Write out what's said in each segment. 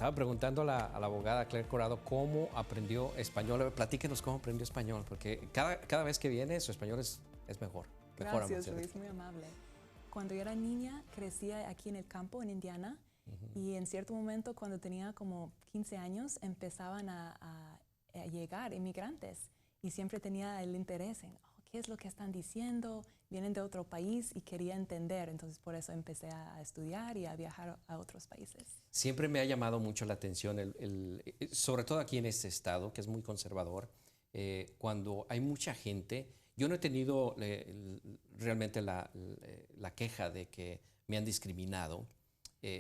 estaba preguntando a la abogada Claire Corrado cómo aprendió español. Platíquenos cómo aprendió español, porque cada vez que viene su español es mejor. Gracias, Luis, muy amable. Cuando yo era niña, crecía aquí en el campo, en Indiana, y en cierto momento, cuando tenía como 15 años, empezaban a llegar inmigrantes, y siempre tenía el interés en qué es lo que están diciendo, vienen de otro país y quería entender, entonces por eso empecé a estudiar y a viajar a otros países. Siempre me ha llamado mucho la atención, sobre todo aquí en este estado, que es muy conservador, cuando hay mucha gente. Yo no he tenido realmente la queja de que me han discriminado,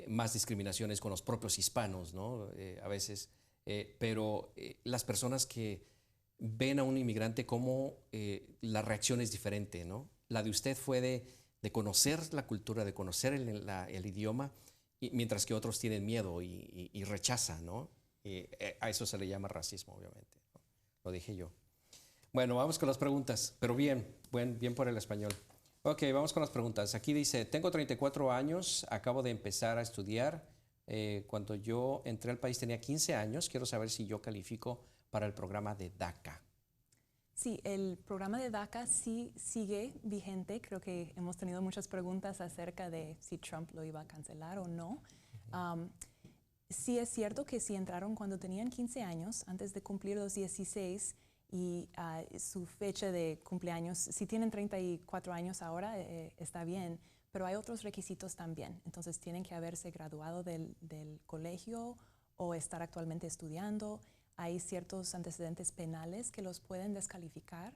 más discriminaciones con los propios hispanos, ¿no? A veces, pero las personas que ven a un inmigrante como la reacción es diferente, ¿no? La de usted fue de conocer la cultura, de conocer el idioma, mientras que otros tienen miedo y rechazan, ¿no? A eso se le llama racismo, obviamente, ¿no? Lo dije yo. Bueno, vamos con las preguntas, pero bien por el español. Ok, vamos con las preguntas. Aquí dice, tengo 34 años, acabo de empezar a estudiar. Cuando yo entré al país tenía 15 años. Quiero saber si yo califico para el programa de DACA. Sí, el programa de DACA sí sigue vigente. Creo que hemos tenido muchas preguntas acerca de si Trump lo iba a cancelar o no. Sí es cierto que si entraron cuando tenían 15 años, antes de cumplir los 16, y su fecha de cumpleaños, si tienen 34 años ahora, está bien, pero hay otros requisitos también. Entonces tienen que haberse graduado del colegio o estar actualmente estudiando. Hay ciertos antecedentes penales que los pueden descalificar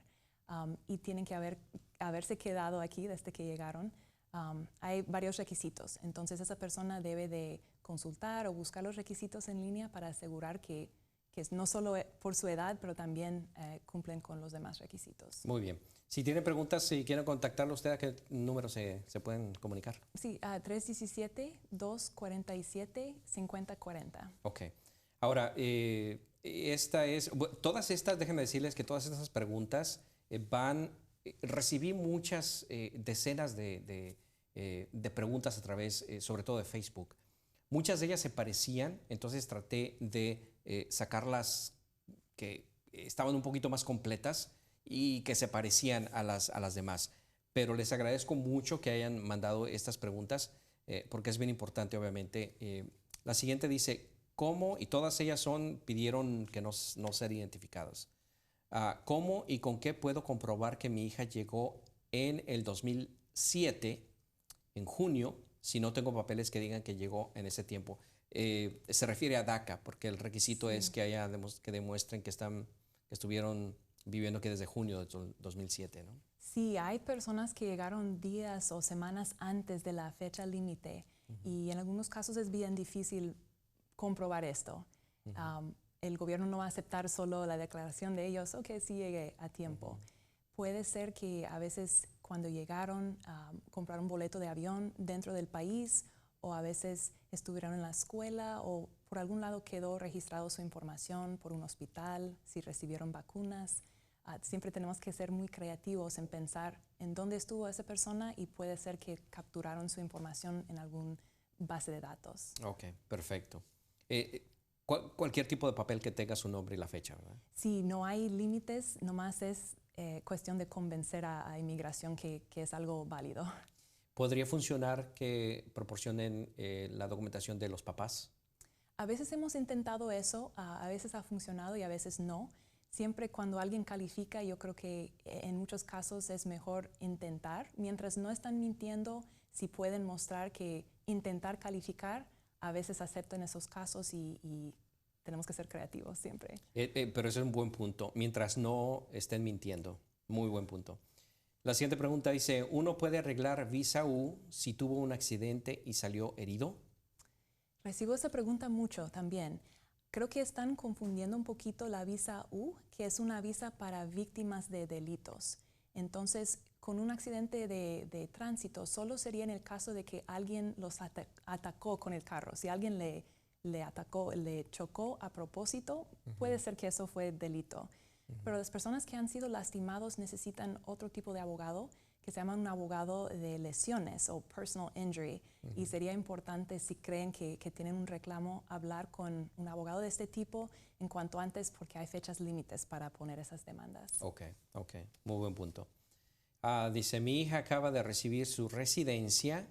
y tienen que haberse quedado aquí desde que llegaron. Hay varios requisitos, entonces esa persona debe de consultar o buscar los requisitos en línea para asegurar que no solo por su edad, pero también cumplen con los demás requisitos. Muy bien. Si tienen preguntas, si quieren contactarlo usted, ¿a qué número se pueden comunicar? Sí, a 317-247-5040. Ok. Ahora, todas estas, déjenme decirles que todas estas preguntas recibí muchas decenas de preguntas a través, sobre todo de Facebook. Muchas de ellas se parecían, entonces traté de sacarlas que estaban un poquito más completas y que se parecían a las demás. Pero les agradezco mucho que hayan mandado estas preguntas porque es bien importante, obviamente. La siguiente dice, ¿cómo? Y todas ellas pidieron que no ser identificadas. ¿Cómo y con qué puedo comprobar que mi hija llegó en el 2007, en junio, si no tengo papeles que digan que llegó en ese tiempo? Se refiere a DACA, porque el requisito es que demuestren que estuvieron viviendo aquí desde junio de 2007, ¿no? Sí, hay personas que llegaron días o semanas antes de la fecha límite y en algunos casos es bien difícil comprobar esto. El gobierno no va a aceptar solo la declaración de ellos, ok, sí llegué a tiempo. Puede ser que a veces cuando llegaron compraron un boleto de avión dentro del país o a veces estuvieron en la escuela o por algún lado quedó registrado su información por un hospital, si recibieron vacunas. Siempre tenemos que ser muy creativos en pensar en dónde estuvo esa persona y puede ser que capturaron su información en algún base de datos. Ok, perfecto. Cualquier tipo de papel que tenga su nombre y la fecha, ¿verdad? Sí, no hay límites, nomás es cuestión de convencer a inmigración que es algo válido. ¿Podría funcionar que proporcionen la documentación de los papás? A veces hemos intentado eso, a veces ha funcionado y a veces no. Siempre cuando alguien califica, yo creo que en muchos casos es mejor intentar. Mientras no están mintiendo, si pueden mostrar que intentar calificar, a veces aceptan esos casos y tenemos que ser creativos siempre. Pero ese es un buen punto. Mientras no estén mintiendo. Muy buen punto. La siguiente pregunta dice, ¿uno puede arreglar visa U si tuvo un accidente y salió herido? Recibo esa pregunta mucho también. Creo que están confundiendo un poquito la visa U, que es una visa para víctimas de delitos. Entonces, con un accidente de tránsito, solo sería en el caso de que alguien los atacó con el carro. Si alguien le atacó, le chocó a propósito, puede ser que eso fue delito. Pero las personas que han sido lastimados necesitan otro tipo de abogado que se llama un abogado de lesiones o personal injury. Y sería importante, si creen que tienen un reclamo, hablar con un abogado de este tipo en cuanto antes, porque hay fechas límites para poner esas demandas. Ok, muy buen punto. Dice, mi hija acaba de recibir su residencia.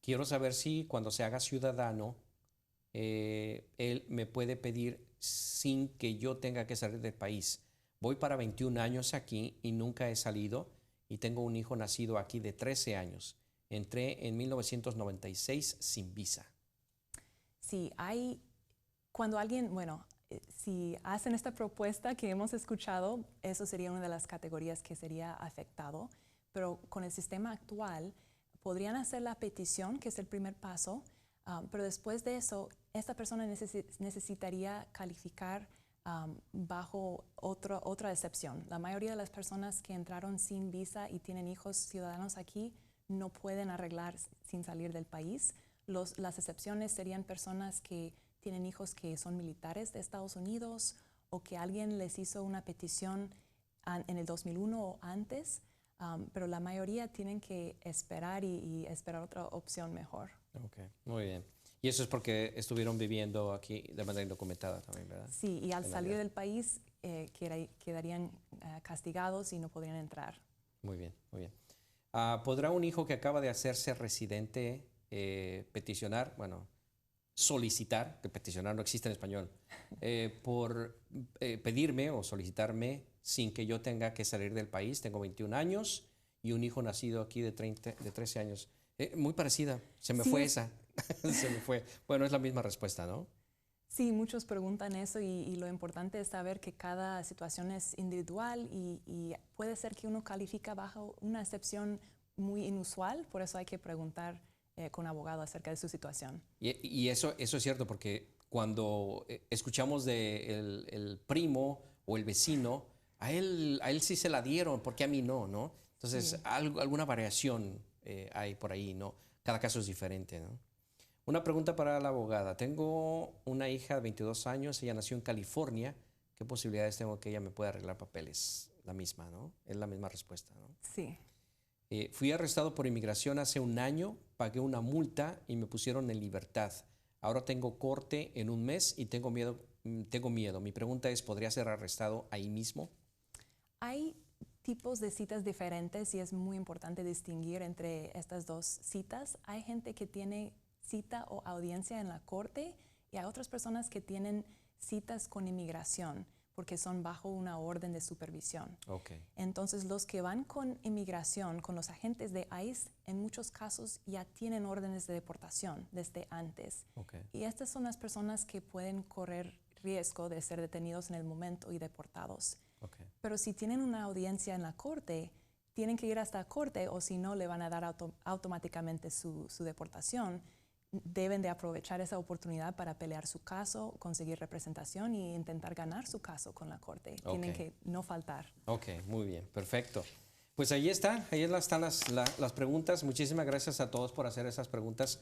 Quiero saber si cuando se haga ciudadano, él me puede pedir sin que yo tenga que salir del país. Voy para 21 años aquí y nunca he salido y tengo un hijo nacido aquí de 13 años. Entré en 1996 sin visa. Sí, cuando alguien, si hacen esta propuesta que hemos escuchado, eso sería una de las categorías que sería afectado, pero con el sistema actual podrían hacer la petición, que es el primer paso, pero después de eso, esta persona necesitaría calificar bajo otra excepción. La mayoría de las personas que entraron sin visa y tienen hijos ciudadanos aquí no pueden arreglar sin salir del país. Las excepciones serían personas que tienen hijos que son militares de Estados Unidos o que alguien les hizo una petición en el 2001 o antes, pero la mayoría tienen que esperar y esperar otra opción mejor. Ok, muy bien. Y eso es porque estuvieron viviendo aquí de manera indocumentada también, ¿verdad? Sí, y al salir del país quedarían castigados y no podrían entrar. Muy bien, muy bien. ¿Podrá un hijo que acaba de hacerse residente peticionar, solicitar, que peticionar no existe en español, por pedirme o solicitarme sin que yo tenga que salir del país? Tengo 21 años y un hijo nacido aquí de 13 años. Muy parecida, se me fue esa. Se me fue. Bueno, es la misma respuesta, ¿no? Sí, muchos preguntan eso y lo importante es saber que cada situación es individual y puede ser que uno califica bajo una excepción muy inusual, por eso hay que preguntar con un abogado acerca de su situación. Y eso es cierto, porque cuando escuchamos de el primo o el vecino, a él sí se la dieron, ¿por qué a mí no? ¿No? Entonces, Sí. alguna variación hay por ahí, ¿no? Cada caso es diferente, ¿no? Una pregunta para la abogada. Tengo una hija de 22 años, ella nació en California. ¿Qué posibilidades tengo que ella me pueda arreglar papeles? La misma, ¿no? Es la misma respuesta, ¿no? Sí. Fui arrestado por inmigración hace un año, pagué una multa y me pusieron en libertad. Ahora tengo corte en un mes y tengo miedo. Mi pregunta es, ¿podría ser arrestado ahí mismo? Hay tipos de citas diferentes y es muy importante distinguir entre estas dos citas. Hay gente que tiene cita o audiencia en la corte y hay otras personas que tienen citas con inmigración porque son bajo una orden de supervisión. Okay. Entonces, los que van con inmigración, con los agentes de ICE, en muchos casos ya tienen órdenes de deportación desde antes. Okay. Y estas son las personas que pueden correr riesgo de ser detenidos en el momento y deportados. Okay. Pero si tienen una audiencia en la corte, tienen que ir hasta la corte o si no, le van a dar automáticamente su deportación. Deben de aprovechar esa oportunidad para pelear su caso, conseguir representación y intentar ganar su caso con la corte. Okay. Tienen que no faltar. Ok, muy bien, perfecto. Pues ahí están las preguntas. Muchísimas gracias a todos por hacer esas preguntas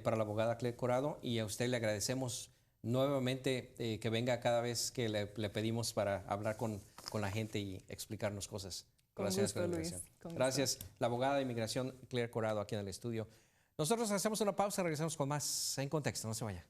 para la abogada Claire Corado, y a usted le agradecemos nuevamente que venga cada vez que le pedimos para hablar con la gente y explicarnos cosas. Gracias por la invitación. Gracias, la abogada de inmigración Claire Corado aquí en el estudio. Nosotros hacemos una pausa, regresamos con más En Contexto, no se vaya.